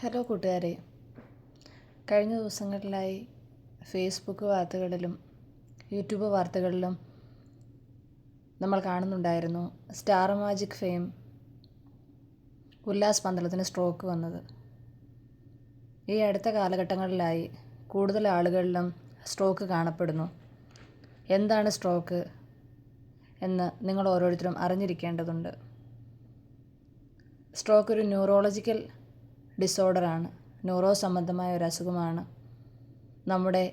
Hello കൂട്ടുകാരെ, കഴിഞ്ഞ ദിവസങ്ങളിലായി ഫേസ്ബുക്ക് വാർത്തകളിലും യൂട്യൂബ് വാർത്തകളിലും നമ്മൾ കാണുന്നുണ്ടായിരുന്നു സ്റ്റാർ മാജിക് ഫെയിം ഉല്ലാസ് പന്തളത്തിന് സ്ട്രോക്ക് വന്നത്. ഈ അടുത്ത കാലഘട്ടങ്ങളിലായി കൂടുതൽ ആളുകളിലും സ്ട്രോക്ക് കാണപ്പെടുന്നു. എന്താണ് സ്ട്രോക്ക് എന്ന് നിങ്ങൾ ഓരോരുത്തരും അറിഞ്ഞിരിക്കേണ്ടതുണ്ട്. സ്ട്രോക്ക് ഒരു ന്യൂറോളജിക്കൽ ഡിസോർഡറാണ്, ന്യൂറോ സംബന്ധമായ ഒരു അസുഖമാണ്. നമ്മുടെ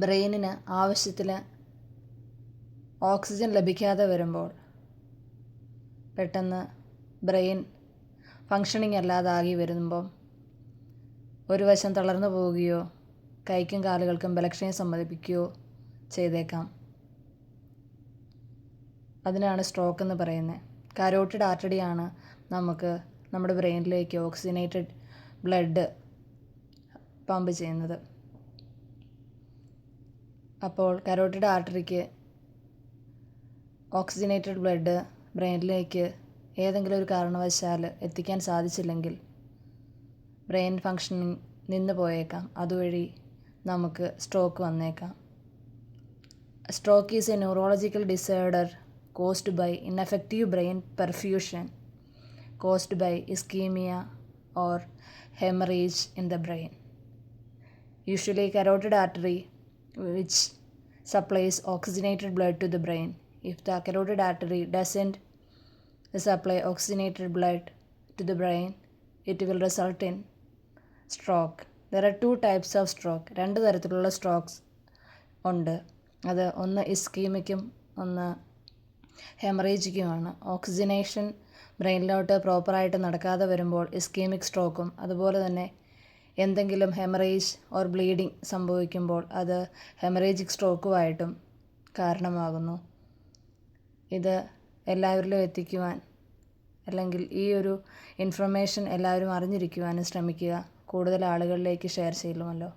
ബ്രെയിനിന് ആവശ്യത്തിൽ ഓക്സിജൻ ലഭിക്കാതെ വരുമ്പോൾ പെട്ടെന്ന് ബ്രെയിൻ ഫങ്ഷനിങ് അല്ലാതാകി വരുമ്പം ഒരു വശം തളർന്നു പോവുകയോ കൈക്കും കാലുകൾക്കും ബലക്ഷയം സംഭവിക്കുകയോ ചെയ്തേക്കാം. അതിനാണ് സ്ട്രോക്ക് എന്ന് പറയുന്നത്. കരോട്ടിഡ് ആർട്ടറിയാണ് നമുക്ക് നമ്മുടെ ബ്രെയിനിലേക്ക് ഓക്സിജനേറ്റഡ് ബ്ലഡ് പമ്പ് ചെയ്യുന്നത്. അപ്പോൾ കരോട്ടിഡ് ആർട്ടറിക്ക് ഓക്സിജനേറ്റഡ് ബ്ലഡ് ബ്രെയിനിലേക്ക് ഏതെങ്കിലും ഒരു കാരണവശാൽ എത്തിക്കാൻ സാധിച്ചില്ലെങ്കിൽ ബ്രെയിൻ ഫങ്ഷനിങ് നിന്ന് പോയേക്കാം. അതുവഴി നമുക്ക് സ്ട്രോക്ക് വന്നേക്കാം. Stroke is A neurological disorder caused by ineffective brain perfusion caused by ischemia or hemorrhage in the brain. Usually carotid artery which supplies oxygenated blood to the brain. If the carotid artery doesn't supply oxygenated blood to the brain, it will result in stroke. There are two types of stroke. രണ്ട് തരത്തിലുള്ള strokes ഉണ്ട്. അത് ഒന്ന് ഇസ്കീമിക്കും ഒന്ന് ഹെമറേജിക്കുമാണ്. Oxygenation ബ്രെയിനിലോട്ട് പ്രോപ്പറായിട്ട് നടക്കാതെ വരുമ്പോൾ ischemic സ്ട്രോക്കും, അതുപോലെ തന്നെ എന്തെങ്കിലും ഹെമറേജ് ഓർ ബ്ലീഡിങ് സംഭവിക്കുമ്പോൾ അത് ഹെമറേജിക് സ്ട്രോക്കുമായിട്ടും കാരണമാകുന്നു. ഇത് എല്ലാവരിലും എത്തിക്കുവാൻ, അല്ലെങ്കിൽ ഈ ഒരു ഇൻഫർമേഷൻ എല്ലാവരും അറിഞ്ഞിരിക്കുവാനും ശ്രമിക്കുക. കൂടുതൽ ആളുകളിലേക്ക് ഷെയർ ചെയ്യുമല്ലോ.